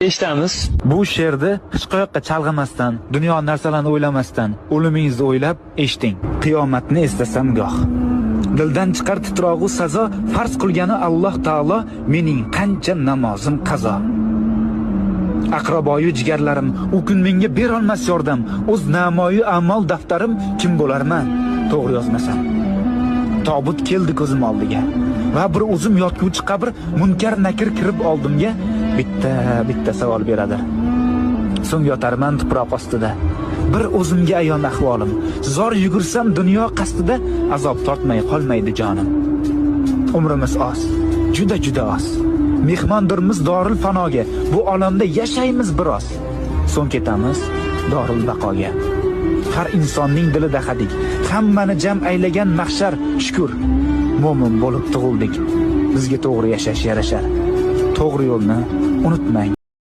Eshitamiz. Bu she'rni hech qayoqqa chalg'imasdan, dunyo narsalarini o'ylamasdan, o'limingizni o'ylab eshiting. Qiyomatni eslasam goh. Dildan chiqar titrog'u sazo, farz qilgani Alloh taolo, mening qancha namozim qazo. Aqraboyu jigarlarim, u kun menga berolmas yordam, o'z namoyi amal daftarim kim bo'larman, to'g'ri yozmasam. Tobut keldi ko'zim oldiga va bir o'zim yotguvchi qabr munkar nakir kirib oldimga bitta savol beradi. So'ng yotarman tuproq ostida. Bir o'zimga ayon ahvolim. Zor yugursam dunyo qasdida azob tortmay qolmaydi jonim. Umrimiz oz, juda oz. Mehmondirmiz doril fanoga. Bu olamda yashaymiz biroz. So'ng ketamiz doril baqoga. Har insonning dilida hadik, hammani jam aylagan mahshar shukr. Mo'min bo'lib tug'ildik. Bizga to'g'ri yashash yarashar. To'g'ri yo'lni unutmang.